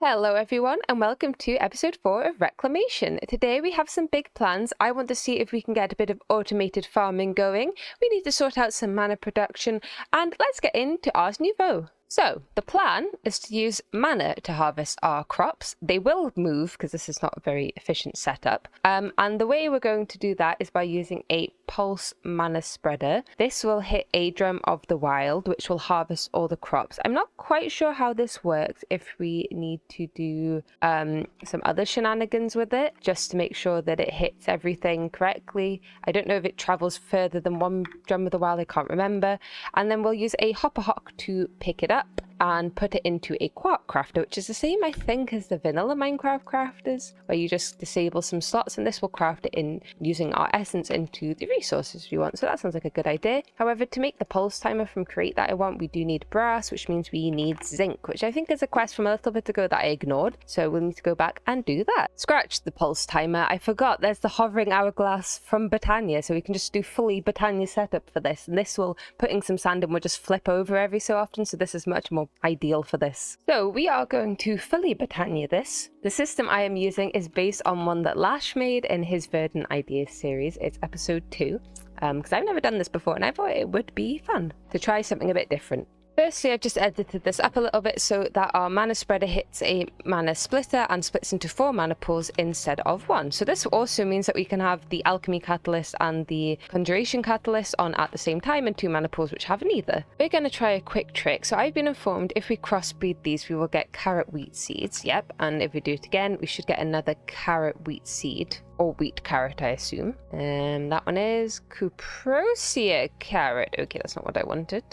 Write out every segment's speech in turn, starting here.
Hello everyone and welcome to episode 4 of Reclamation. Today we have some big plans. I want to see if we can get a bit of automated farming going. We need to sort out some mana production and let's get into Ars Nouveau. So, the plan is to use mana to harvest our crops. They will move because this is not a very efficient setup. And the way we're going to do that is by using a pulse mana spreader. This will hit a drum of the wild, which will harvest all the crops. I'm not quite sure how this works, if we need to do some other shenanigans with it, just to make sure that it hits everything correctly. I don't know if it travels further than one drum of the wild, I can't remember. And then we'll use a hopper hock to pick it up and put it into a quark crafter, which is the same, I think, as the vanilla Minecraft crafters, where you just disable some slots and this will craft it in using our essence into the resources we want. So that sounds like a good idea. However, to make the pulse timer from Create that I want, we do need brass, which means we need zinc, which I think is a quest from a little bit ago that I ignored. So we'll need to go back and do that. Scratch the pulse timer. I forgot there's the hovering hourglass from Botania, so we can just do fully Botania setup for this. And this will, putting some sand in, will just flip over every so often. So this is much more ideal for this. So we are going to fully Botania this. The system I am using is based on one that Lash made in his Verdant Ideas series. It's episode 2, because I've never done this before and I thought it would be fun to try something a bit different. Firstly, I've just edited this up a little bit so that our mana spreader hits a mana splitter and splits into 4 mana pools instead of 1. So this also means that we can have the alchemy catalyst and the conjuration catalyst on at the same time in 2 mana pools which have neither. We're going to try a quick trick. So I've been informed if we crossbreed these we will get carrot wheat seeds. Yep, and if we do it again we should get another carrot wheat seed. Or wheat carrot, I assume. That one is Cuprosia carrot. Okay, that's not what I wanted.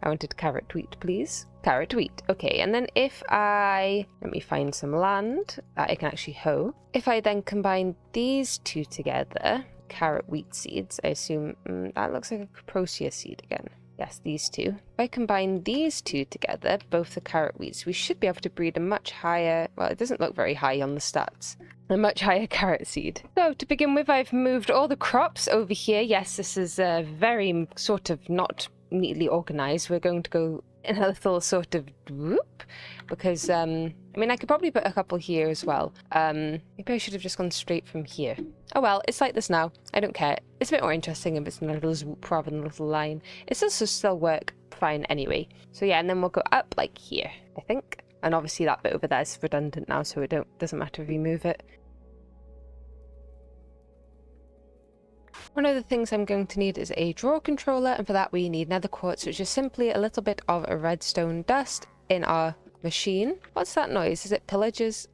I wanted carrot wheat, please. Carrot wheat. Okay, and then if let me find some land that I can actually hoe. If I then combine these two together, carrot wheat seeds, I assume that looks like a Cuprosia seed again. Yes, these two. If I combine these two together, both the carrot wheats, we should be able to breed a much higher, well, it doesn't look very high on the stats, a much higher carrot seed. So to begin with, I've moved all the crops over here. Yes, this is very sort of not neatly organized. We're going to go in a little sort of whoop because, I mean, I could probably put a couple here as well. Maybe I should have just gone straight from here. Oh well, it's like this now. I don't care. It's a bit more interesting if it's in a little swoop rather than a little line. It's also still work fine anyway. So yeah, and then we'll go up like here, I think. And obviously that bit over there is redundant now, so it doesn't matter if we move it. One of the things I'm going to need is a draw controller, and for that we need nether quartz, which is simply a little bit of a redstone dust in our machine. What's that noise? Is it pillagers?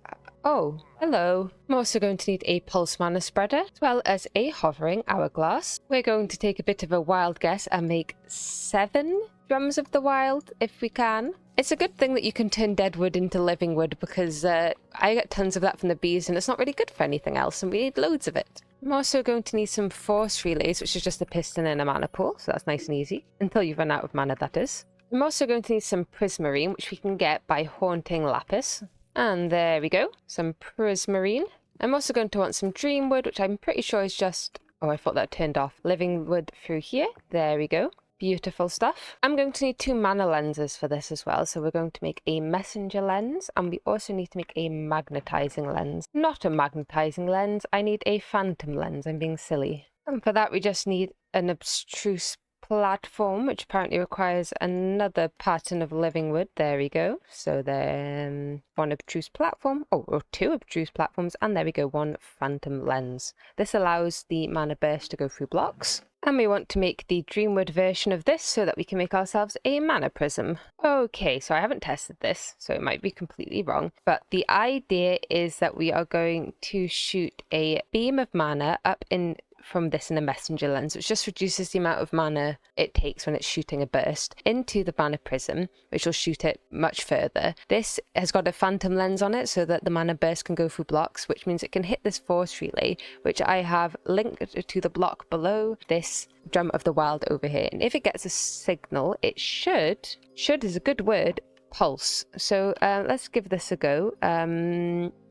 Oh, hello. I'm also going to need a pulse mana spreader, as well as a hovering hourglass. We're going to take a bit of a wild guess and make 7 drums of the wild, if we can. It's a good thing that you can turn dead wood into living wood, because I get tons of that from the bees, and it's not really good for anything else, and we need loads of it. I'm also going to need some force relays, which is just a piston and a mana pool, so that's nice and easy. Until you run out of mana, that is. I'm also going to need some prismarine, which we can get by haunting lapis. And there we go, some prismarine. I'm also going to want some dream wood, which I'm pretty sure is just... oh, I thought that turned off. Living wood through here. There we go. Beautiful stuff. I'm going to need 2 mana lenses for this as well. So we're going to make a messenger lens, and we also need to make a magnetizing lens. Not a magnetizing lens, I need a phantom lens. I'm being silly. And for that we just need an abstruse platform, which apparently requires another pattern of living wood. There we go. So then 1 obtruse platform, or 2 obtruse platforms, and there we go, 1 phantom lens. This allows the mana burst to go through blocks. And we want to make the Dreamwood version of this so that we can make ourselves a mana prism. Okay, so I haven't tested this, so it might be completely wrong. But the idea is that we are going to shoot a beam of mana up in from this in a messenger lens, which just reduces the amount of mana it takes when it's shooting a burst into the mana prism, which will shoot it much further. This has got a phantom lens on it so that the mana burst can go through blocks, which means it can hit this force relay, which I have linked to the block below this drum of the wild over here. And if it gets a signal, it should is a good word, pulse. So let's give this a go.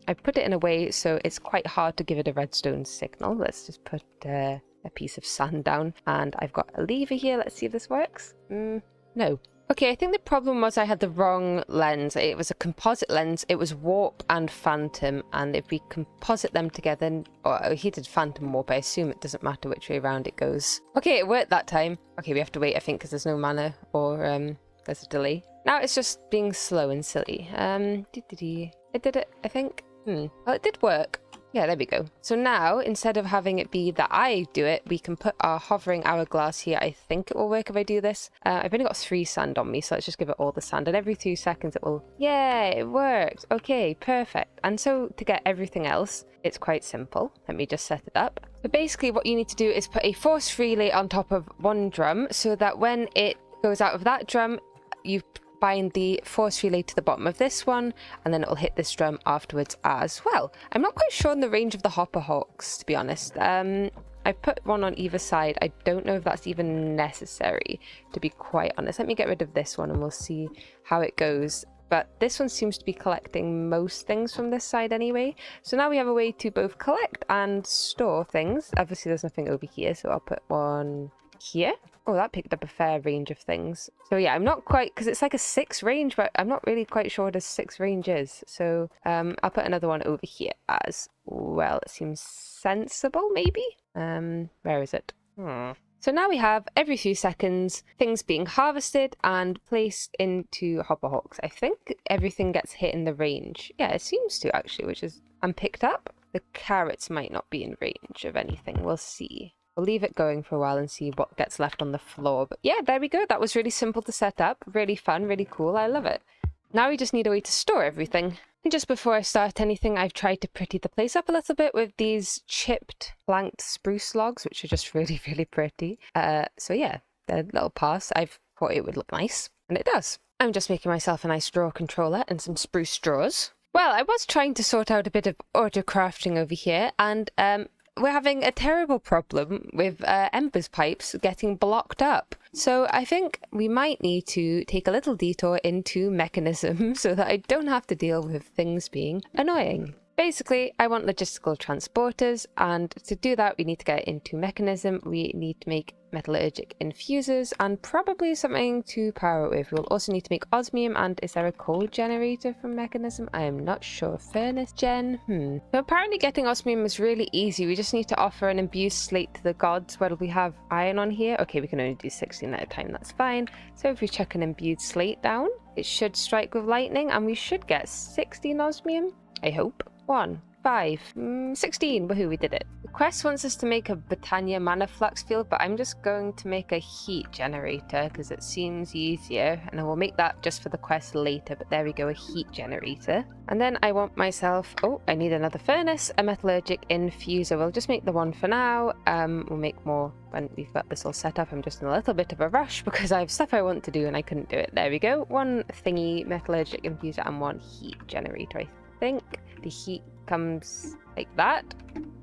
I put it in a way so it's quite hard to give it a redstone signal. Let's just put a piece of sand down, and I've got a lever here. Let's see if this works. No. Okay, I think the problem was I had the wrong lens. It was a composite lens. It was warp and phantom, and if we composite them together, or he did phantom warp, I assume it doesn't matter which way around it goes. Okay, it worked that time. Okay, we have to wait, I think, because there's no mana, or there's a delay. Now it's just being slow and silly. It did it, I think. Well, it did work. Yeah, there we go. So now, instead of having it be that I do it, we can put our hovering hourglass here. I think it will work if I do this. I've only got 3 sand on me, so let's just give it all the sand. And every 2 seconds it will... Yeah, it worked. Okay, perfect. And so to get everything else, it's quite simple. Let me just set it up. So basically what you need to do is put a force relay on top of one drum so that when it goes out of that drum, you bind the force relay to the bottom of this one, and then it will hit this drum afterwards as well. I'm not quite sure on the range of the hopper hawks, to be honest. I put one on either side. I don't know if that's even necessary, to be quite honest. Let me get rid of this one and we'll see how it goes. But this one seems to be collecting most things from this side anyway. So now we have a way to both collect and store things. Obviously there's nothing over here, so I'll put one here. Oh, that picked up a fair range of things. So yeah, I'm not quite, because it's like a 6 range, but I'm not really quite sure what a 6 range is. So I'll put another one over here as well. It seems sensible, maybe? Where is it? So now we have every few seconds things being harvested and placed into hopper hawks. I think everything gets hit in the range. Yeah, it seems to actually, which is and picked up. The carrots might not be in range of anything. We'll see. We'll leave it going for a while and see what gets left on the floor. But yeah, there we go. That was really simple to set up. Really fun, really cool. I love it. Now we just need a way to store everything. And just before I start anything, I've tried to pretty the place up a little bit with these chipped planked spruce logs, which are just really, really pretty. So yeah, the little pass, I thought it would look nice. And it does. I'm just making myself a nice drawer controller and some spruce straws. Well, I was trying to sort out a bit of auto crafting over here, and we're having a terrible problem with Ember's pipes getting blocked up. So I think we might need to take a little detour into Mechanism so that I don't have to deal with things being annoying. Basically, I want logistical transporters, and to do that we need to get into Mechanism. We need to make metallurgic infusers and probably something to power it with. We'll also need to make osmium, and is there a coal generator from Mechanism? I am not sure. Furnace gen? So apparently getting osmium is really easy. We just need to offer an imbued slate to the gods. Whether we have iron on here? Okay, we can only do 16 at a time, that's fine. So if we chuck an imbued slate down, it should strike with lightning and we should get 16 osmium, I hope. 1, 5, 16. Woohoo, we did it. The quest wants us to make a Botania mana flux field, but I'm just going to make a heat generator because it seems easier, and I will make that just for the quest later. But there we go, a heat generator. And then I want myself, oh, I need another furnace, a metallurgic infuser. We'll just make the one for now. We'll make more when we've got this all set up. I'm just in a little bit of a rush because I have stuff I want to do and I couldn't do it. There we go, one thingy metallurgic infuser and one heat generator. I think the heat comes like that,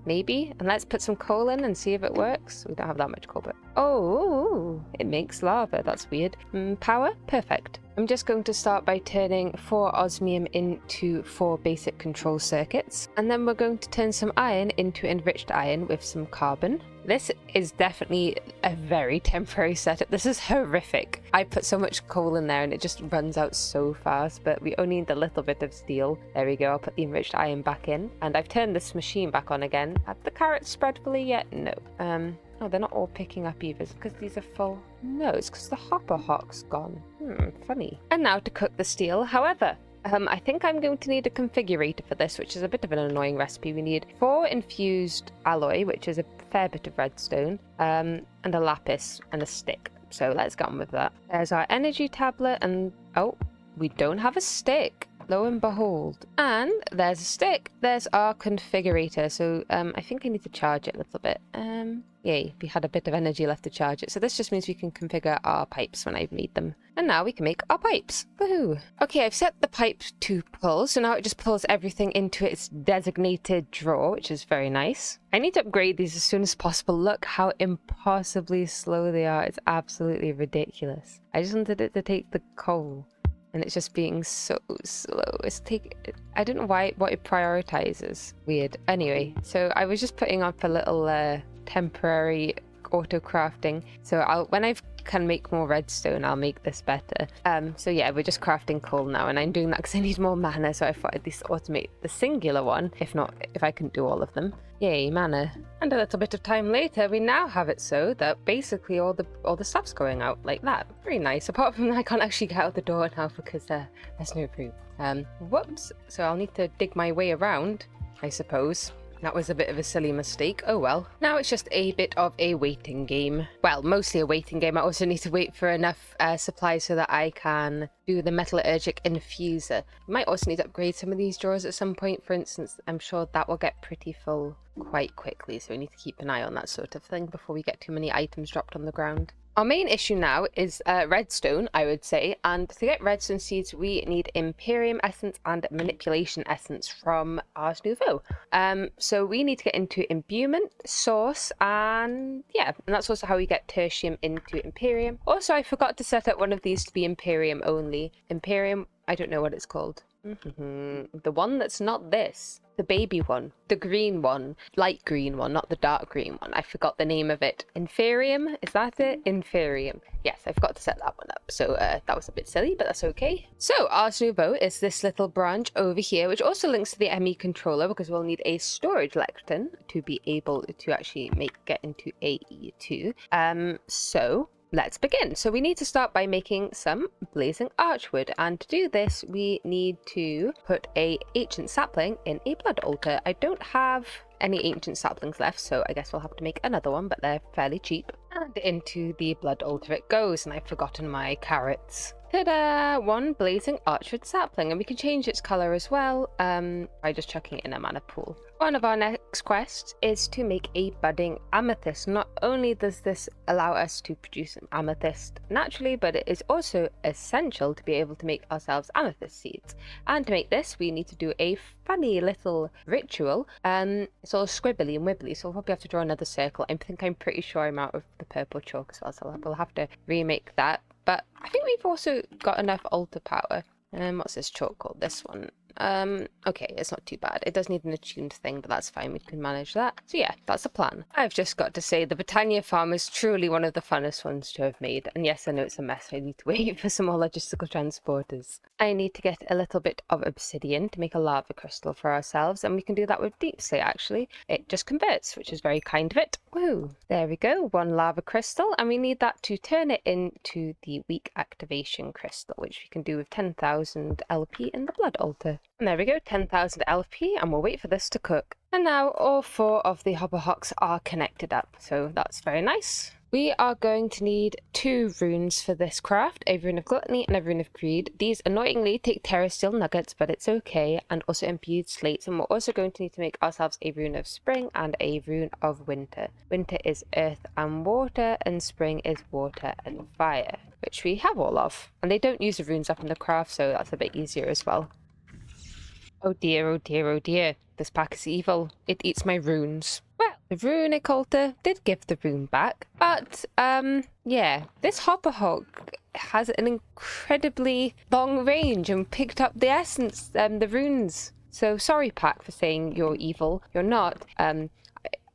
maybe. And let's put some coal in and see if it works. We don't have that much coal, but oh, it makes lava. That's weird. Power, perfect. I'm just going to start by turning 4 osmium into 4 basic control circuits, and then we're going to turn some iron into enriched iron with some carbon. This is definitely a very temporary setup. This is horrific. I put so much coal in there and it just runs out so fast, but we only need a little bit of steel. There we go. I'll put the enriched iron back in, and I've turned this machine back on again. Have the carrots spread fully yet? No. Oh, they're not all picking up either. Is it because these are full? No, it's because the hopper hawk's gone. Funny. And now to cook the steel. However, I think I'm going to need a configurator for this, which is a bit of an annoying recipe. We need 4 infused alloy, which is a fair bit of redstone, and a lapis and a stick. So let's get on with that. There's our energy tablet, and oh, we don't have a stick. Lo and behold. And there's a stick. There's our configurator. So I think I need to charge it a little bit. Yay, we had a bit of energy left to charge it. So this just means we can configure our pipes when I've made them. And now we can make our pipes. Woohoo. Okay, I've set the pipe to pull. So now it just pulls everything into its designated drawer, which is very nice. I need to upgrade these as soon as possible. Look how impossibly slow they are. It's absolutely ridiculous. I just wanted it to take the coal, and it's just being so slow. I don't know what it prioritizes. Weird. Anyway, so I was just putting up a little temporary auto crafting. So when I've can make more redstone, I'll make this better. So yeah, we're just crafting coal now, and I'm doing that because I need more mana, so I thought I'd at least automate the singular one, if I couldn't do all of them. Yay, mana. And a little bit of time later, we now have it so that basically all the stuff's going out like that. Very nice, apart from I can't actually get out the door now because there's no room. Whoops, so I'll need to dig my way around, I suppose. That was a bit of a silly mistake. Oh well. Now it's just a bit of a waiting game. Well, mostly a waiting game. I also need to wait for enough supplies so that I can do the metallurgic infuser. Might also need to upgrade some of these drawers at some point. For instance, I'm sure that will get pretty full quite quickly, so we need to keep an eye on that sort of thing before we get too many items dropped on the ground. Our main issue now is redstone, I would say, and to get redstone seeds we need Imperium essence and manipulation essence from Ars Nouveau. So we need to get into imbuement, source, and yeah, and that's also how we get tertium into Imperium. Also, I forgot to set up one of these to be Imperium only. Imperium, I don't know what it's called. The one that's not this. The baby one. The green one. Light green one, not the dark green one. I forgot the name of it. Inferium? Is that it? Inferium. Yes, I forgot to set that one up. So that was a bit silly, but that's okay. So Ars Nouveau is this little branch over here, which also links to the ME controller because we'll need a storage lectern to be able to actually get into AE2. So let's begin. So we need to start by making some blazing archwood, and to do this we need to put a ancient sapling in a blood altar. I don't have any ancient saplings left, so I guess we'll have to make another one, but they're fairly cheap. And into the blood altar it goes, and I've forgotten my carrots. Ta-da! One blazing archwood sapling, and we can change its colour as well by just chucking it in a mana pool. One of our next quests is to make a budding amethyst. Not only does this allow us to produce an amethyst naturally, but it is also essential to be able to make ourselves amethyst seeds. And to make this, we need to do a funny little ritual. It's all scribbly and wibbly, so we'll probably have to draw another circle. I'm pretty sure I'm out of the purple chalk as well, so we'll have to remake that. But I think we've also got enough altar power. What's this chalk called? This one. Okay, it's not too bad. It does need an attuned thing, but that's fine. We can manage that. So yeah, that's the plan. I've just got to say, the Britannia farm is truly one of the funnest ones to have made. And yes, I know it's a mess. I need to wait for some more logistical transporters. I need to get a little bit of obsidian to make a lava crystal for ourselves, and we can do that with deep slate actually. It just converts, which is very kind of it. Woo! There we go, one lava crystal, and we need that to turn it into the weak activation crystal, which we can do with 10,000 LP in the blood altar. And there we go, 10,000 LP, and we'll wait for this to cook. And now all 4 of the hopper hocks are connected up, so that's very nice. We are going to need 2 runes for this craft, a rune of gluttony and a rune of greed. These annoyingly take terrasteel nuggets, but it's okay, and also imbued slates. And we're also going to need to make ourselves a rune of spring and a rune of winter. Winter is earth and water, and spring is water and fire, which we have all of. And they don't use the runes up in the craft, so that's a bit easier as well. Oh dear, oh dear, oh dear. This pack is evil. It eats my runes. Well, the runic altar did give the rune back, but, yeah, this hopper hock has an incredibly long range and picked up the essence, the runes. So sorry, pack, for saying you're evil. You're not.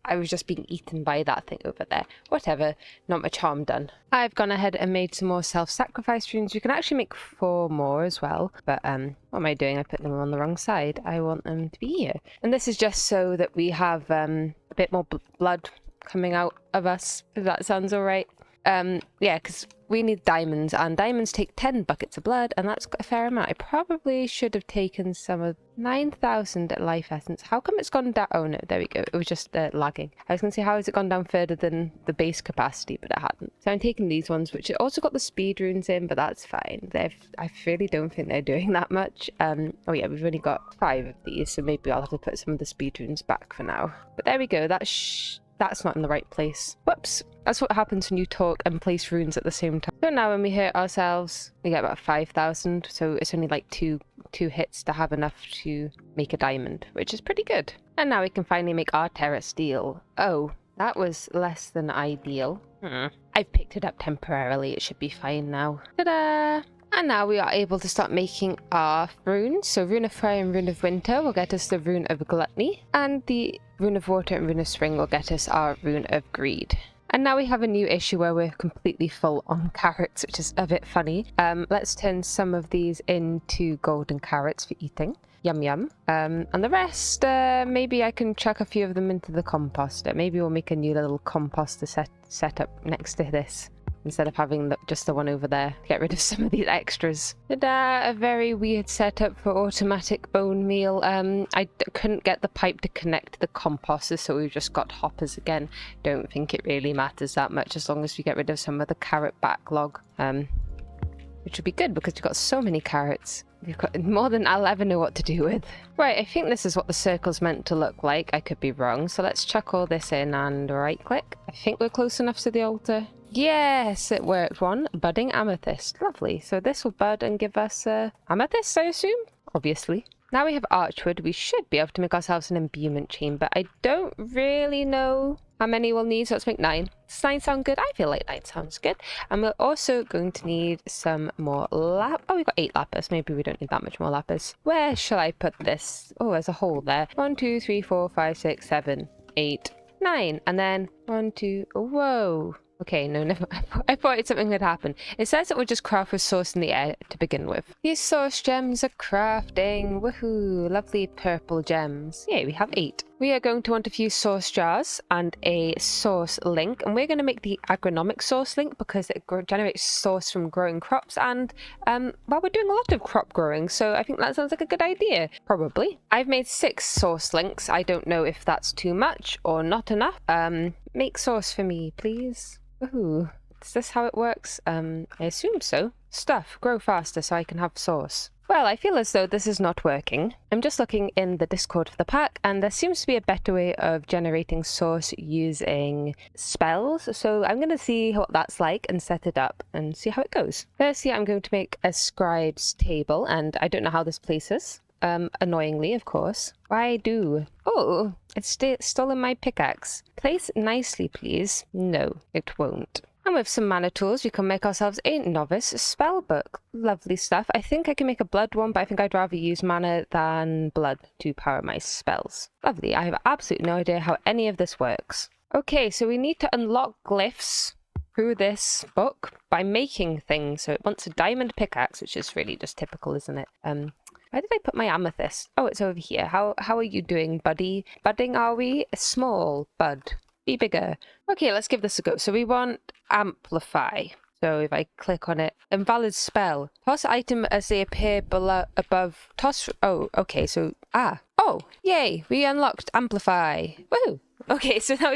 I was just being eaten by that thing over there. Whatever, not much harm done. I've gone ahead and made some more self-sacrifice runes. You can actually make 4 more as well, but what am I doing? I put them on the wrong side. I want them to be here. And this is just so that we have a bit more blood coming out of us, if that sounds all right. Yeah, because we need diamonds, and diamonds take 10 buckets of blood, and that's a fair amount. I probably should have taken some of 9,000 life essence. How come it's gone down? Oh no, there we go. It was just lagging. I was going to say, how has it gone down further than the base capacity, but it hadn't. So I'm taking these ones, which also got the speed runes in, but that's fine. I really don't think they're doing that much. Oh yeah, we've only got 5 of these, so maybe I'll have to put some of the speed runes back for now. But there we go. That's not in the right place. Whoops. That's what happens when you talk and place runes at the same time. So now when we hit ourselves, we get about 5,000. So it's only like two hits to have enough to make a diamond, which is pretty good. And now we can finally make our terrasteel. Oh, that was less than ideal. I've picked it up temporarily. It should be fine now. Ta-da! And now we are able to start making our runes. So Rune of Fire and Rune of Winter will get us the Rune of Gluttony. And the Rune of Water and Rune of Spring will get us our Rune of Greed. And now we have a new issue where we're completely full on carrots, which is a bit funny. Let's turn some of these into golden carrots for eating. Yum yum. And the rest, maybe I can chuck a few of them into the composter. Maybe we'll make a new little composter set up next to this, instead of having just the one over there. Get rid of some of these extras. Ta-da! A very weird setup for automatic bone meal. I couldn't get the pipe to connect to the composter, so we've just got hoppers again. Don't think it really matters that much as long as we get rid of some of the carrot backlog. Which would be good because we've got so many carrots. We've got more than I'll ever know what to do with. Right, I think this is what the circle's meant to look like. I could be wrong. So let's chuck all this in and right click. I think we're close enough to the altar. Yes, it worked. One budding amethyst. Lovely. So this will bud and give us amethyst, I assume? Obviously. Now we have archwood. We should be able to make ourselves an imbuement chamber. I don't really know how many we'll need, so let's make 9. Does 9 sound good? I feel like 9 sounds good. And we're also going to need some more Oh, we've got 8 lapis. Maybe we don't need that much more lapis. Where shall I put this? Oh, there's a hole there. 1, 2, 3, 4, 5, 6, 7, 8, 9. And then 1, 2... Whoa. Okay, no, never. I thought something had happened. It says that we'll just craft with source in the air to begin with. These source gems are crafting. Woohoo! Lovely purple gems. Yeah, we have 8. We are going to want a few source jars and a source link, and we're going to make the agronomic source link because it generates source from growing crops, and well, we're doing a lot of crop growing, so I think that sounds like a good idea. Probably. I've made 6 source links. I don't know if that's too much or not enough. Make source for me, please. Ooh, is this how it works? I assume so. Stuff, grow faster so I can have source. Well, I feel as though this is not working. I'm just looking in the Discord for the pack, and there seems to be a better way of generating source using spells. So I'm going to see what that's like and set it up and see how it goes. Firstly, I'm going to make a scribe's table, and I don't know how this places. Annoyingly, of course. Why do? Oh, it's still in my pickaxe. Place nicely, please. No, it won't. And with some mana tools, we can make ourselves a novice spell book. Lovely stuff. I think I can make a blood one, but I think I'd rather use mana than blood to power my spells. Lovely. I have absolutely no idea how any of this works. Okay, so we need to unlock glyphs through this book by making things. So it wants a diamond pickaxe, which is really just typical, isn't it? Where did I put my amethyst? Oh, it's over here. How are you doing, buddy? Budding, are we? A small bud. Be bigger. Okay, let's give this a go. So we want amplify. So if I click on it, invalid spell. Toss item as they appear below, above. Toss. Oh, okay. So, oh, yay. We unlocked amplify. Woohoo. Okay, so now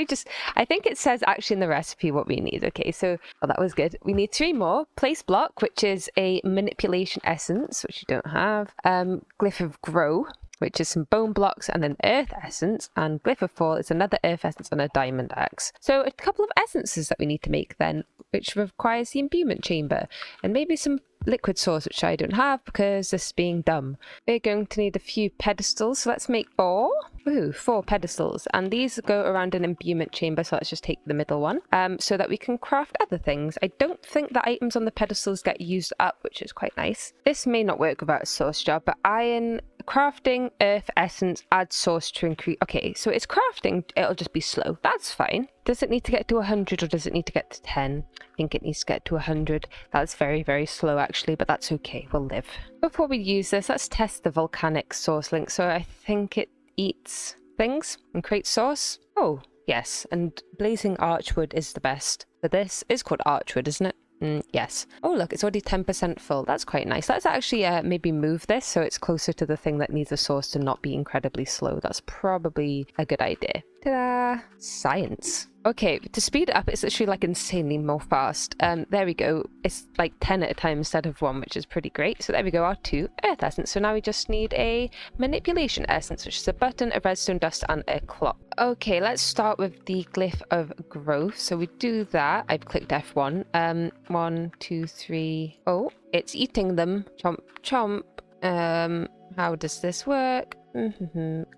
I think it says actually in the recipe what we need. Okay, so, that was good. We need 3 more. Place block, which is a manipulation essence, which you don't have. Glyph of grow, which is some bone blocks, and then earth essence, and glyph of fall is another earth essence and a diamond axe. So a couple of essences that we need to make then, which requires the imbuement chamber, and maybe some liquid source, which I don't have because this is being dumb. We're going to need a few pedestals, so let's make 4. Ooh, 4 pedestals, and these go around an imbuement chamber, so let's just take the middle one, so that we can craft other things. I don't think the items on the pedestals get used up, which is quite nice. This may not work without a source jar, but iron, crafting, earth essence, add source to increase. Okay, so it's crafting, it'll just be slow. That's fine. Does it need to get to 100 or does it need to get to 10? I think it needs to get to 100. That's very, very slow actually, but that's okay. We'll live. Before we use this, let's test the volcanic source link. So I think it eats things and creates source. Oh, yes. And blazing archwood is the best. For this, it's called archwood, isn't it? Yes. Oh, look, it's already 10% full. That's quite nice. Let's actually maybe move this so it's closer to the thing that needs a source to not be incredibly slow. That's probably a good idea. Ta-da! Science. Okay, to speed it up, it's literally like insanely more fast. There we go. It's like 10 at a time instead of 1, which is pretty great. So there we go, our 2 earth essence. So now we just need a manipulation essence, which is a button, a redstone dust, and a clock. Okay, let's start with the glyph of growth. So we do that. I've clicked F1. 1, 2, 3. Oh, it's eating them. Chomp, chomp. How does this work?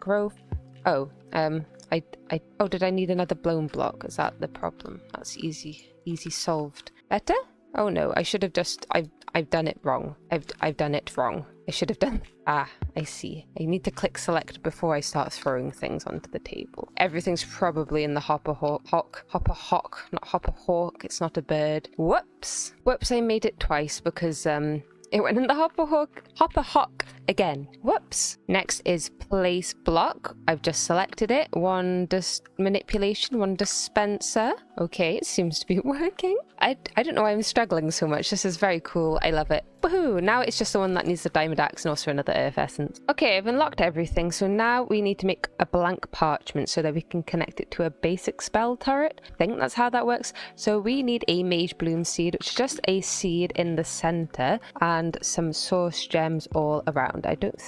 Growth. Oh, oh, did I need another blown block? Is that the problem? That's easy solved. Better? Oh no, I should have just, I've done it wrong. I've done it wrong. I should have done. Ah, I see. I need to click select before I start throwing things onto the table. Everything's probably in the hopper hawk. Hopper hawk, not hopper hawk. It's not a bird. Whoops. Whoops, I made it twice because it went in the hopper hawk again. Whoops. Next is place block. I've just selected it. One manipulation, one dispenser. Okay, it seems to be working. I don't know why I'm struggling so much. This is very cool. I love it. Woohoo! Now it's just the one that needs the diamond axe and also another earth essence. Okay, I've unlocked everything. So now we need to make a blank parchment so that we can connect it to a basic spell turret. I think that's how that works. So we need a mage bloom seed, which is just a seed in the center, and some source gems all around. I don't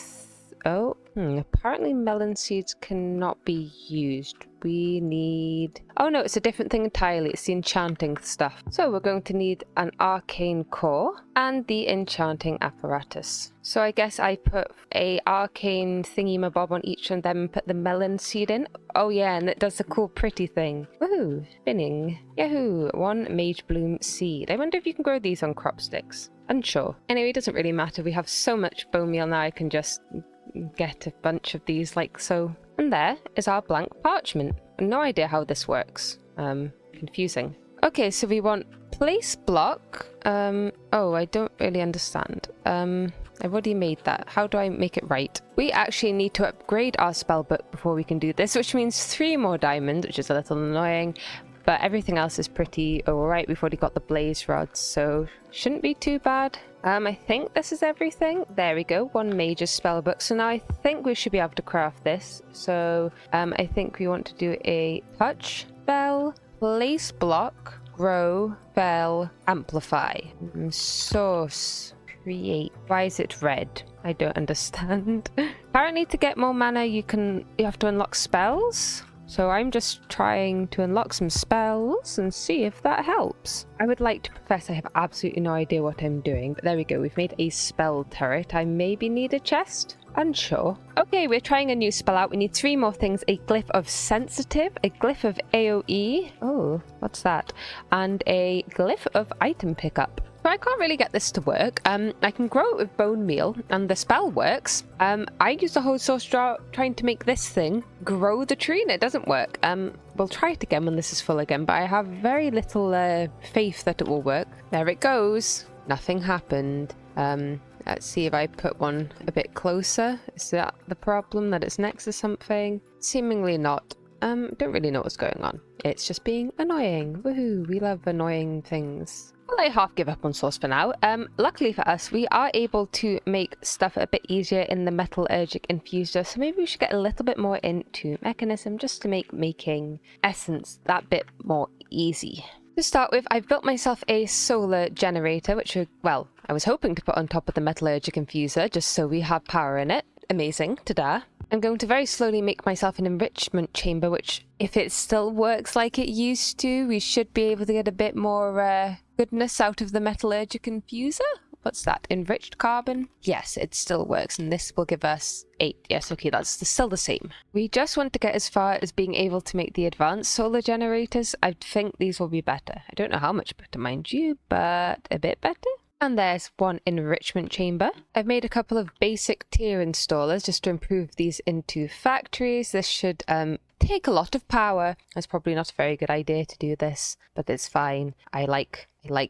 apparently melon seeds cannot be used. We need... Oh no, it's a different thing entirely. It's the enchanting stuff. So we're going to need an arcane core and the enchanting apparatus. So I guess I put a arcane thingy-mabob on each of them and put the melon seed in. Oh yeah, and it does the cool pretty thing. Woohoo! Spinning. Yahoo! One mage bloom seed. I wonder if you can grow these on crop sticks. Unsure. Anyway, it doesn't really matter. We have so much bone meal now, I can just get a bunch of these like so. And there is our blank parchment. No idea how this works. Confusing. Okay, so we want place block. Oh, I don't really understand. I've already made that. How do I make it right? We actually need to upgrade our spell book before we can do this, which means 3 more diamonds, which is a little annoying. But everything else is pretty alright. We've already got the blaze rods, so shouldn't be too bad. I think this is everything. There we go. 1 major spell book. So now I think we should be able to craft this. So I think we want to do a touch, spell, place block, grow, spell, amplify, source, create. Why is it red? I don't understand. Apparently to get more mana you have to unlock spells. So I'm just trying to unlock some spells and see if that helps. I would like to profess I have absolutely no idea what I'm doing, but there we go. We've made a spell turret. I maybe need a chest? Unsure. Okay, we're trying a new spell out. We need 3 more things. A glyph of sensitive, a glyph of AoE. Oh, what's that? And a glyph of item pickup. So I can't really get this to work. I can grow it with bone meal, and the spell works. I use the whole source jar trying to make this thing grow the tree, and it doesn't work. We'll try it again when this is full again, but I have very little faith that it will work. There it goes. Nothing happened. Let's see if I put one a bit closer. Is that the problem, that it's next to something? Seemingly not. Don't really know what's going on. It's just being annoying. Woohoo, we love annoying things. Well, I half give up on source for now. Luckily for us, we are able to make stuff a bit easier in the metallurgic infuser, so maybe we should get a little bit more into mechanism just to make making essence that bit more easy. To start with, I've built myself a solar generator, which, well, I was hoping to put on top of the metallurgic infuser just so we have power in it. Amazing. Ta-da. I'm going to very slowly make myself an enrichment chamber, which, if it still works like it used to, we should be able to get a bit more goodness out of the metallurgic infuser. What's that? Enriched carbon? Yes, it still works, and this will give us 8. Yes, okay, that's still the same. We just want to get as far as being able to make the advanced solar generators. I think these will be better. I don't know how much better, mind you, but a bit better. And there's 1 enrichment chamber. I've made a couple of basic tier installers just to improve these into factories. This should take a lot of power. It's probably not a very good idea to do this, but it's fine. I like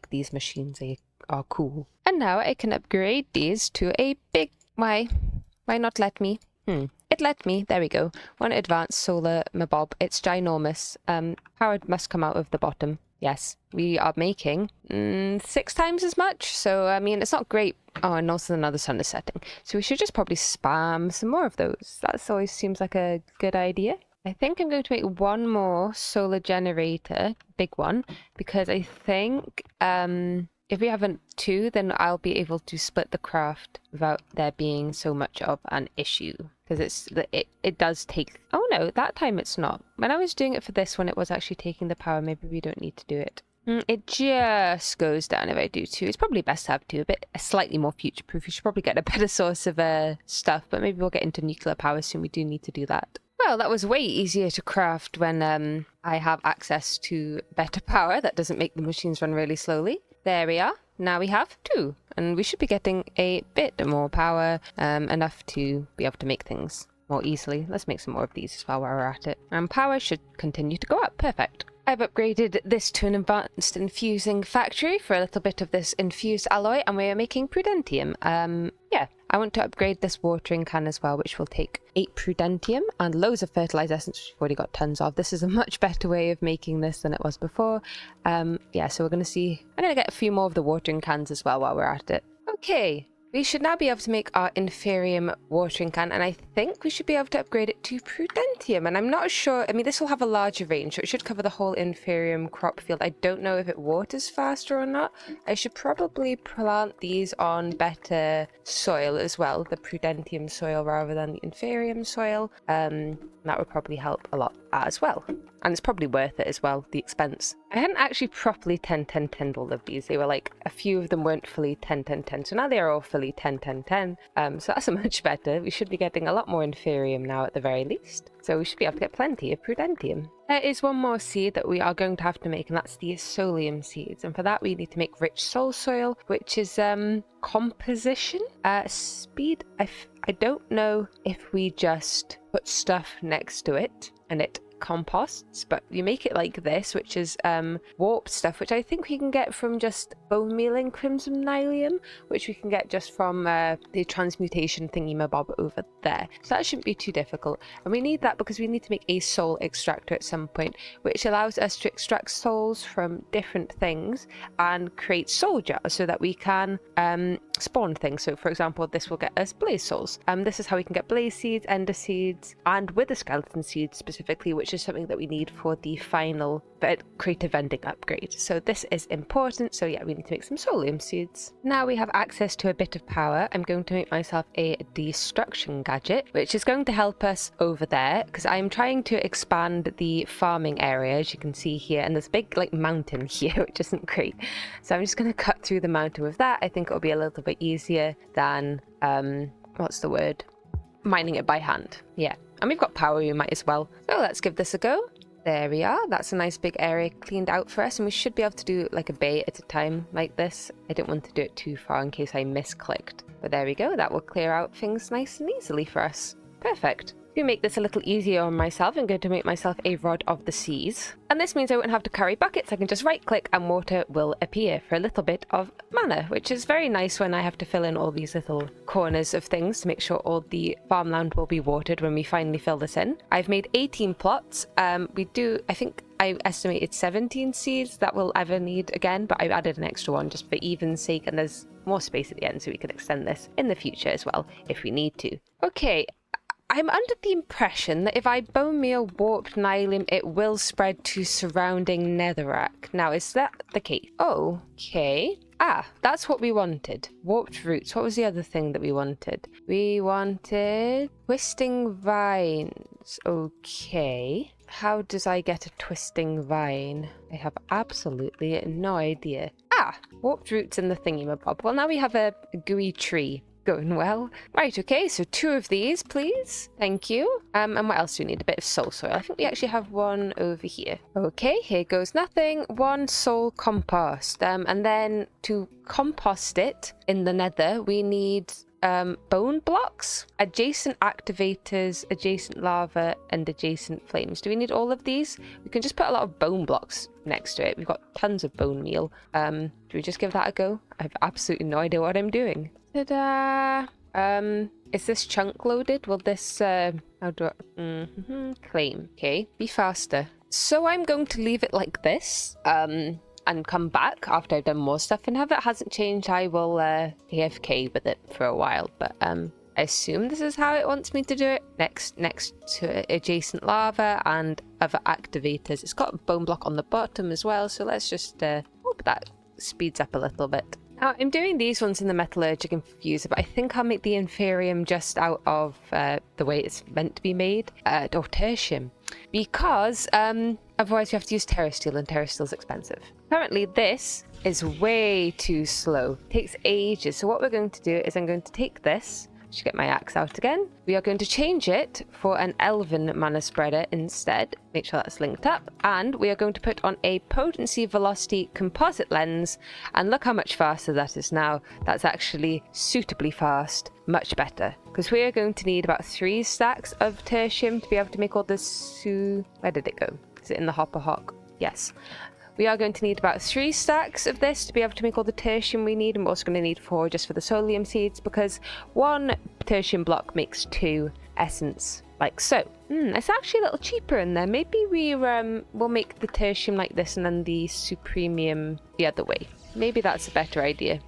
these machines. They are cool. And now I can upgrade these to a big... Why not let me? It let me. There we go. 1 advanced solar mabob. It's ginormous. Power must come out of the bottom. Yes, we are making 6 times as much. So, I mean, it's not great. Oh, and also another sun is setting. So we should just probably spam some more of those. That always seems like a good idea. I think I'm going to make 1 more solar generator, big one, because I think if we have 2, then I'll be able to split the craft without there being so much of an issue. Because it does take... Oh no, that time it's not. When I was doing it for this one, it was actually taking the power. Maybe we don't need to do it. It just goes down if I do 2. It's probably best to have 2, a slightly more future-proof. We should probably get a better source of stuff, but maybe we'll get into nuclear power soon. We do need to do that. Well, that was way easier to craft when I have access to better power that doesn't make the machines run really slowly. There we are. now we have 2. And we should be getting a bit more power, enough to be able to make things more easily. Let's make some more of these as well while we're at it. And power should continue to go up. Perfect. I've upgraded this to an advanced infusing factory for a little bit of this infused alloy, and we are making prudentium. Yeah, I want to upgrade this watering can as well, which will take 8 prudentium and loads of fertilizer essence, which we've already got tons of. This is a much better way of making this than it was before. Yeah, so we're going to see... I'm going to get a few more of the watering cans as well while we're at it. Okay. We should now be able to make our inferium watering can, and I think we should be able to upgrade it to prudentium. And I'm not sure, I mean, this will have a larger range, so it should cover the whole inferium crop field. I don't know if it waters faster or not. I should probably plant these on better soil as well, the prudentium soil rather than the inferium soil. That would probably help a lot as well. And it's probably worth it as well, the expense. I hadn't actually properly 10-10-10'd all of these. They were like, a few of them weren't fully 10-10-10. So now they are all fully 10-10-10. So that's much better. We should be getting a lot more inferium now at the very least. So we should be able to get plenty of prudentium. There is one more seed that we are going to have to make, and that's the solium seeds. And for that, we need to make rich soul soil, which is composition. Speed, I don't know if we just put stuff next to it and it composts, but you make it like this, which is warped stuff, which I think we can get from just bone meal and crimson nylium, which we can get just from the transmutation thingy-mabob over there. So that shouldn't be too difficult. And we need that because we need to make a soul extractor at some point, which allows us to extract souls from different things and create soul jars so that we can spawn things. So for example, this will get us blaze souls. This is how we can get blaze seeds, ender seeds, and wither skeleton seeds specifically, which is something that we need for the final creative vending upgrade. So this is important. So yeah, we need to make some solium seeds. Now we have access to a bit of power. I'm going to make myself a destruction gadget, which is going to help us over there because I'm trying to expand the farming area, as you can see here, and there's a big like mountain here, which isn't great. So I'm just going to cut through the mountain with that. I think it'll be a little bit easier than what's the word? Mining it by hand. Yeah. And we've got power, we might as well. So let's give this a go. There we are. That's a nice big area cleaned out for us. And we should be able to do like a bay at a time like this. I don't want to do it too far in case I misclicked. But there we go. That will clear out things nice and easily for us. Perfect. To make this a little easier on myself, I'm going to make myself a rod of the seas. And this means I won't have to carry buckets. I can just right click and water will appear for a little bit of mana, which is very nice when I have to fill in all these little corners of things to make sure all the farmland will be watered when we finally fill this in. I've made 18 plots. I think I estimated 17 seeds that we'll ever need again, but I've added an extra one just for even's sake, and there's more space at the end so we can extend this in the future as well if we need to. Okay. I'm under the impression that if I bone meal warped nylium, it will spread to surrounding netherrack. Now, is that the case? Okay. Ah, that's what we wanted. Warped roots. What was the other thing that we wanted? We wanted twisting vines. Okay. How does I get a twisting vine? I have absolutely no idea. Ah, warped roots in the thingy-mabob. Well, now we have a gooey tree. Going well. Right, okay, so 2 of these, please. Thank you. And what else do we need? A bit of soul soil. I think we actually have one over here. Okay, here goes nothing. 1 soul compost. And then to compost it in the nether, we need bone blocks, adjacent activators, adjacent lava, and adjacent flames. Do we need all of these? We can just put a lot of bone blocks next to it. We've got tons of bone meal. Do we just give that a go? I have absolutely no idea what I'm doing. Ta-da! Is this chunk loaded? Will this, how do I, claim. Okay, be faster. So I'm going to leave it like this, and come back after I've done more stuff, and if it hasn't changed, I will, AFK with it for a while, but, I assume this is how it wants me to do it. Next to adjacent lava and other activators. It's got a bone block on the bottom as well, so let's just, hope that speeds up a little bit. Now, I'm doing these ones in the metallurgic infuser, but I think I'll make the inferium just out of the way it's meant to be made, or tertium, because otherwise we have to use terrasteel, and terrasteel's expensive. Currently, this is way too slow. It takes ages, so what we're going to do is I'm going to take this, Should get my axe out again. We are going to change it for an elven mana spreader instead. Make sure that's linked up. And we are going to put on a potency velocity composite lens. And look how much faster that is now. That's actually suitably fast. Much better. Because we are going to need about 3 stacks of tertium to be able to make all this. Where did it go? Is it in the hopper hock? Yes. We are going to need about 3 stacks of this to be able to make all the tertium we need. And we're also going to need 4 just for the solium seeds, because 1 tertium block makes 2 essence, like so. It's actually a little cheaper in there. Maybe we'll make the tertium like this and then the supremium the other way. Maybe that's a better idea.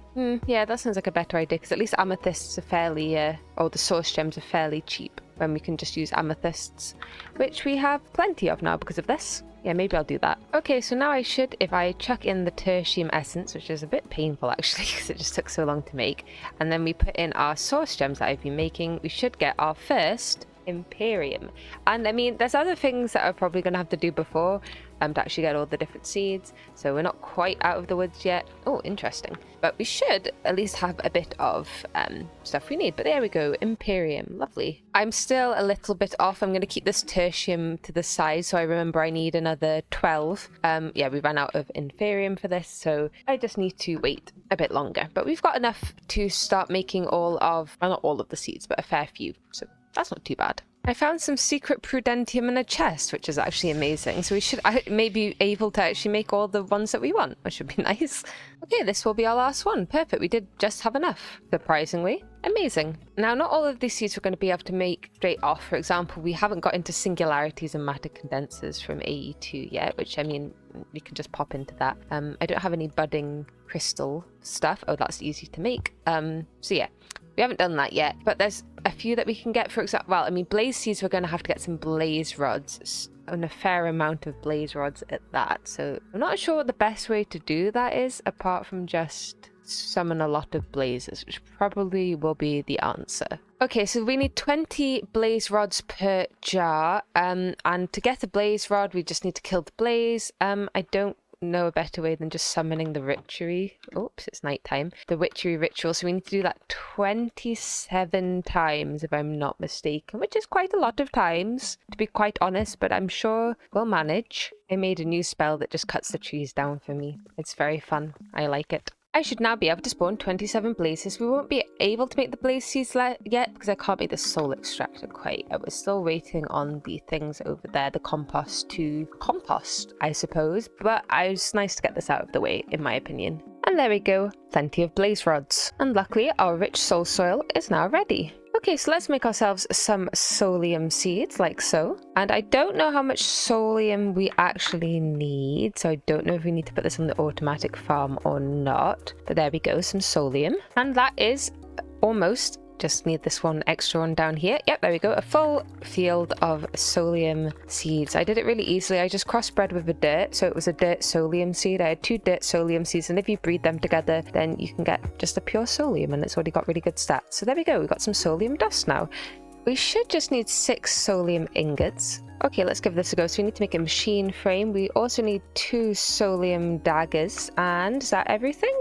Yeah, that sounds like a better idea, because at least amethysts are fairly, or the source gems are fairly cheap when we can just use amethysts, which we have plenty of now because of this. Yeah, maybe I'll do that. Okay, so now I should, if I chuck in the tertium essence, which is a bit painful actually, because it just took so long to make, and then we put in our source gems that I've been making, we should get our first Imperium. And I mean, there's other things that I'm probably going to have to do before to actually get all the different seeds, so we're not quite out of the woods yet. Oh, interesting. But we should at least have a bit of stuff we need. But there we go, Imperium, lovely. I'm still a little bit off. I'm going to keep this tertium to the side, so I remember I need another 12. Yeah, we ran out of Inferium for this, so I just need to wait a bit longer. But we've got enough to start making all of, well, not all of the seeds, but a fair few, so that's not too bad. I found some secret prudentium in a chest, which is actually amazing. So we should maybe be able to actually make all the ones that we want, which would be nice. Okay, this will be our last one. Perfect. We did just have enough, surprisingly. Amazing. Now, not all of these seeds we're going to be able to make straight off. For example, we haven't got into singularities and matter condensers from AE2 yet, which, I mean, we can just pop into that. I don't have any budding crystal stuff. Oh, that's easy to make. So yeah. We haven't done that yet, but there's a few that we can get. For example, well, I mean, blaze seeds, we're going to have to get some blaze rods, and a fair amount of blaze rods at that. So I'm not sure what the best way to do that is, apart from just summon a lot of blazes, which probably will be the answer. Okay, so we need 20 blaze rods per jar, and to get a blaze rod, we just need to kill the blaze. I don't know a better way than just summoning the witchery. Oops, it's nighttime. The witchery ritual. So we need to do that 27 times, if I'm not mistaken, which is quite a lot of times, to be quite honest, but I'm sure we'll manage. I made a new spell that just cuts the trees down for me. It's very fun. I like it. I should now be able to spawn 27 blazes. We won't be able to make the blaze seeds yet because I can't make the soul extractor quite. I was still waiting on the things over there, the compost to compost, I suppose. But it's nice to get this out of the way, in my opinion. And there we go, plenty of blaze rods. And luckily, our rich soul soil is now ready. Okay, so let's make ourselves some solium seeds, like so. And I don't know how much solium we actually need, so I don't know if we need to put this on the automatic farm or not. But there we go, some solium. And that is almost, just need this one extra one down here. Yep, there we go, a full field of solium seeds. I did it really easily. I just crossbred with a dirt, so it was a dirt solium seed. I had 2 dirt solium seeds, and if you breed them together, then you can get just a pure solium, and it's already got really good stats. So there we go, we've got some solium dust now. We should just need 6 solium ingots. Okay, let's give this a go. So we need to make a machine frame. We also need 2 solium daggers, and is that everything?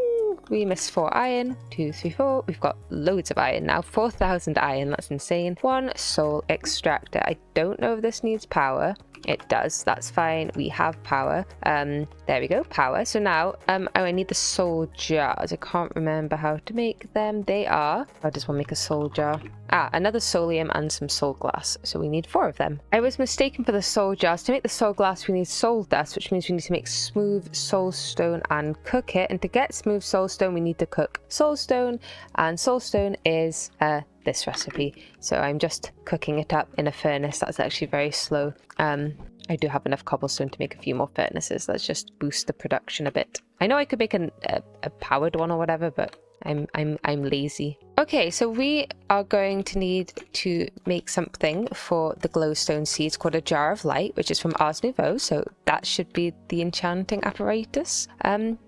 We missed 4 iron. 2, 3, 4. We've got loads of iron now. 4,000 iron. That's insane. 1 soul extractor. I don't know if this needs power. It does. That's fine. We have power. There we go. Power. So now, oh, I need the soul jars. I can't remember how to make them. They are. I just want to make a soul jar. Ah, another solium and some soul glass. So we need 4 of them. I was mistaken for the soul jars. To make the soul glass, we need soul dust, which means we need to make smooth soul stone and cook it. And to get smooth soul stone, we need to cook soul stone. And soul stone is this recipe. So I'm just cooking it up in a furnace. That's actually very slow. I do have enough cobblestone to make a few more furnaces. Let's just boost the production a bit. I know I could make a powered one or whatever, but I'm lazy. Okay, so we are going to need to make something for the glowstone seeds called a jar of light, which is from Ars Nouveau, so that should be the enchanting apparatus.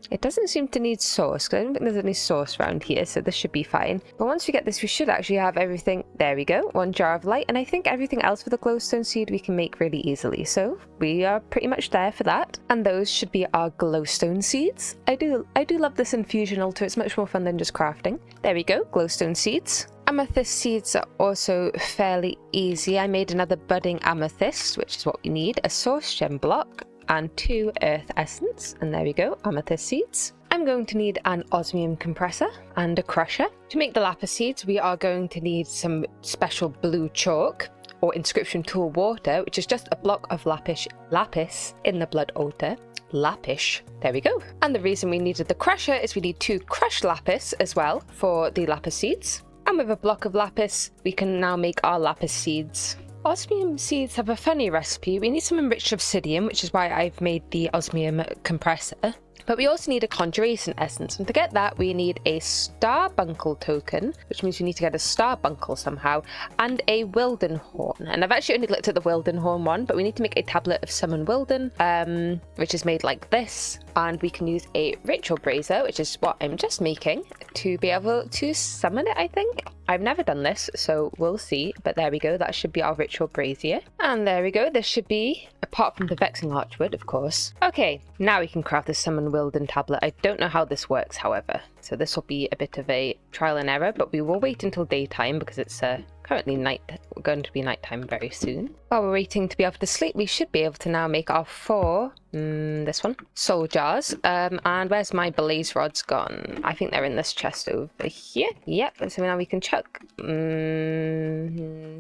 It doesn't seem to need source, because I don't think there's any source around here, so this should be fine. But once we get this, we should actually have everything. There we go, 1 jar of light, and I think everything else for the glowstone seed we can make really easily, so we are pretty much there for that. And those should be our glowstone seeds. I do love this infusion altar. It's much more fun than just crafting. There we go, glowstone seeds. Amethyst seeds are also fairly easy. I made another budding amethyst, which is what we need, a source gem block, and 2 earth essence. And there we go, amethyst seeds. I'm going to need an osmium compressor and a crusher. To make the lapis seeds, we are going to need some special blue chalk, or inscription tool water, which is just a block of lapis in the blood altar. Lapis. There we go. And the reason we needed the crusher is we need 2 crushed lapis as well for the lapis seeds. And with a block of lapis, we can now make our lapis seeds. Osmium seeds have a funny recipe. We need some enriched obsidian, which is why I've made the osmium compressor. But we also need a conjuration essence, and to get that we need a starbuncle token, which means we need to get a starbuncle somehow, and a Wildenhorn. And I've actually only looked at the Wildenhorn one, but we need to make a tablet of Summon Wilden, which is made like this. And we can use a ritual brazier, which is what I'm just making, to be able to summon it, I think. I've never done this, so we'll see. But there we go, that should be our ritual brazier. And there we go, this should be, apart from the vexing archwood, of course. Okay, now we can craft the Summon Wilden tablet. I don't know how this works, however. So this will be a bit of a trial and error, but we will wait until daytime because it's currently going to be nighttime very soon. While we're waiting to be able to sleep, we should be able to now make our 4, this one, soul jars. And where's my blaze rods gone? I think they're in this chest over here. Yep, so now we can chuck,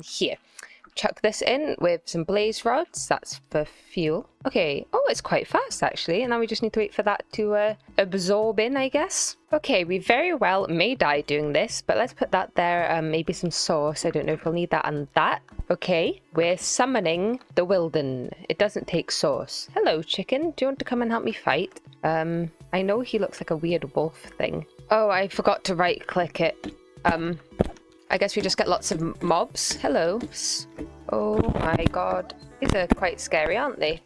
here. Chuck this in with some blaze rods. That's for fuel. Okay. Oh, it's quite fast actually. And now we just need to wait for that to absorb in, I guess. Okay, we very well may die doing this, but let's put that there. Maybe some sauce. I don't know if we'll need that and that. Okay, we're summoning the Wilden. It doesn't take sauce. Hello, chicken. Do you want to come and help me fight? I know he looks like a weird wolf thing. Oh, I forgot to right click it. I guess we just get lots of mobs. Hello. Oh my god. These are quite scary, aren't they?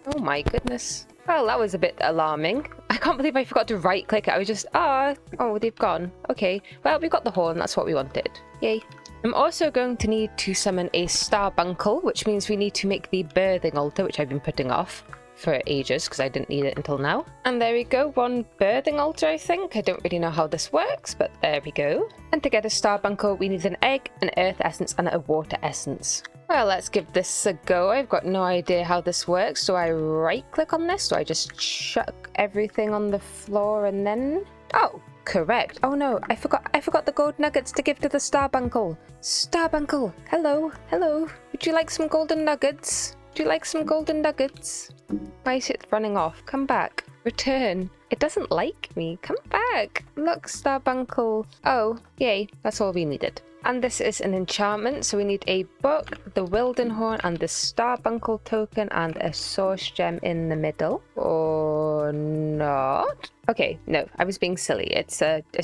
Oh my goodness. Well, that was a bit alarming. I can't believe I forgot to right click it. I was just, oh, they've gone. Okay. Well, we got the horn. That's what we wanted. Yay. I'm also going to need to summon a starbuncle, which means we need to make the birthing altar, which I've been putting off for ages because I didn't need it until now. And there we go, 1 birthing altar, I think. I don't really know how this works, but there we go. And to get a starbuncle, we need an egg, an earth essence, and a water essence. Well, let's give this a go. I've got no idea how this works. Do I right click on this? Do I just chuck everything on the floor and then... Oh, correct. Oh no, I forgot the gold nuggets to give to the starbuncle. Starbuncle, hello. Would you like some golden nuggets? Would you like some golden nuggets? Why is it running off? Come back. Return. It doesn't like me. Come back. Look, starbuncle. Oh, yay. That's all we needed. And this is an enchantment, so we need a book, the Wildenhorn, and the starbuncle token, and a source gem in the middle. Or not? Okay, no, I was being silly. It's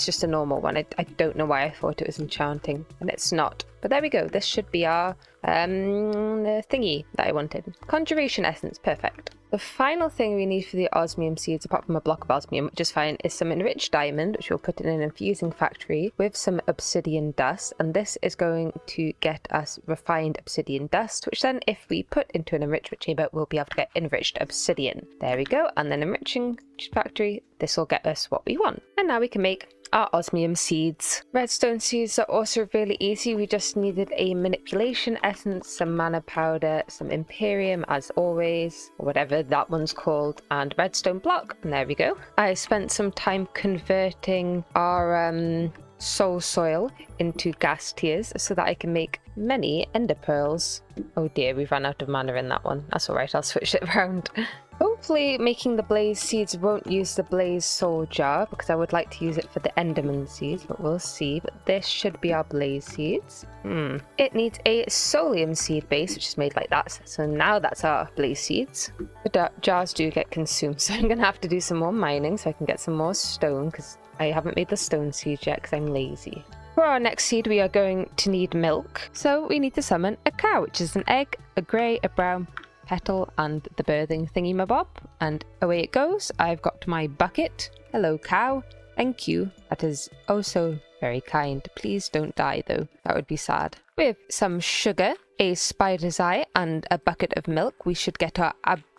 just a normal one. I don't know why I thought it was enchanting, and it's not. But there we go. This should be our thingy that I wanted. Conjuration essence, perfect. The final thing we need for the osmium seeds, apart from a block of osmium, which is fine, is some enriched diamond, which we'll put in an infusing factory with some obsidian dust. And this is going to get us refined obsidian dust, which then if we put into an enrichment chamber, we'll be able to get enriched obsidian. There we go. And then enriching factory, this will get us what we want. And now we can make our osmium seeds. Redstone seeds are also really easy. We just needed a manipulation essence, some mana powder, some Imperium as always, or whatever that one's called, and redstone block, and there we go. I spent some time converting our soul soil into gas tiers so that I can make many ender pearls. Oh dear, we've run out of mana in that one. That's alright, I'll switch it around. Hopefully making the blaze seeds won't use the blaze soul jar because I would like to use it for the enderman seeds, but we'll see. But this should be our blaze seeds. It needs a soulium seed base, which is made like that. So now that's our blaze seeds. The jars do get consumed, so I'm going to have to do some more mining so I can get some more stone because I haven't made the stone seeds yet because I'm lazy. For our next seed, we are going to need milk. So we need to summon a cow, which is an egg, a grey, a brown petal, and the birthing thingy-mabob. And away it goes. I've got my bucket. Hello, cow. Thank you. That is oh so very kind. Please don't die, though. That would be sad. With some sugar, a spider's eye, and a bucket of milk, we should get our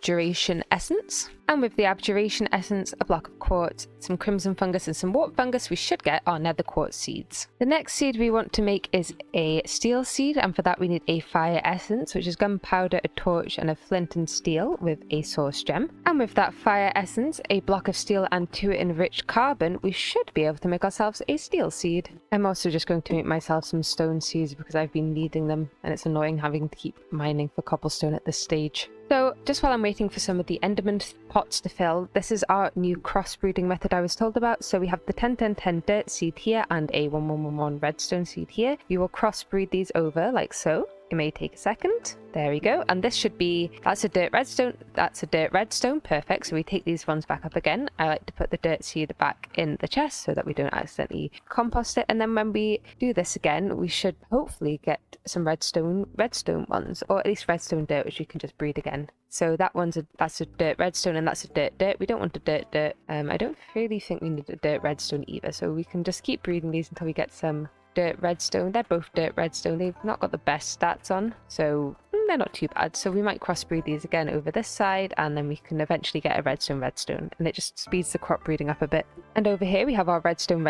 Abjuration Essence. And with the Abjuration Essence, a block of quartz, some Crimson Fungus and some Warp Fungus, we should get our Nether Quartz seeds. The next seed we want to make is a Steel seed, and for that we need a Fire Essence, which is gunpowder, a torch, and a flint and steel with a Source Gem. And with that Fire Essence, a block of steel and 2 enriched carbon, we should be able to make ourselves a Steel seed. I'm also just going to make myself some stone seeds because I've been needing them, and it's annoying having to keep mining for cobblestone at this stage. So just while I'm waiting for some of the Enderman pots to fill, this is our new crossbreeding method I was told about. So we have the 10-10-10 dirt seed here and a 1-1-1-1 redstone seed here. You will crossbreed these over like so. It may take a second. There we go. And this should be, that's a dirt redstone, that's a dirt redstone. Perfect. So we take these ones back up again. I like to put the dirt seed back in the chest so that we don't accidentally compost it. And then when we do this again, we should hopefully get some redstone ones, or at least redstone dirt, which you can just breed again. So that's a dirt redstone and that's a dirt. We don't want a dirt. I don't really think we need a dirt redstone either. So we can just keep breeding these until we get some dirt redstone. They're both dirt redstone. They've not got the best stats on, so they're not too bad. So we might crossbreed these again over this side, and then we can eventually get a redstone, and it just speeds the crop breeding up a bit. And over here we have our redstone,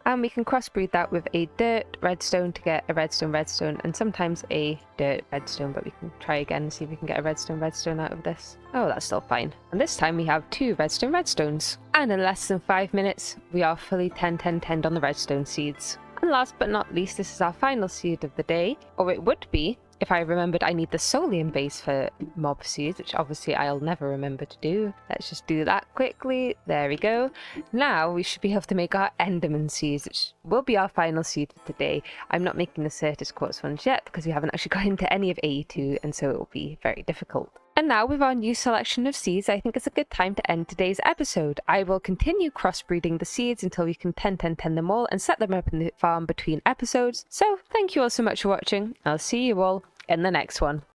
and we can crossbreed that with a dirt redstone to get a redstone, and sometimes a dirt redstone, but we can try again and see if we can get a redstone out of this. Oh, that's still fine. And this time we have 2 redstones. And in less than 5 minutes, we are fully 10-10-10 on the redstone seeds. And last but not least, this is our final seed of the day, or it would be if I remembered I need the Solium base for mob seeds, which obviously I'll never remember to do. Let's just do that quickly. There we go. Now we should be able to make our Enderman seeds, which will be our final seed for today. I'm not making the Certus Quartz ones yet because we haven't actually got into any of AE2, and so it will be very difficult. And now with our new selection of seeds, I think it's a good time to end today's episode. I will continue crossbreeding the seeds until we can 10-10-10 them all and set them up in the farm between episodes. So thank you all so much for watching. I'll see you all in the next one.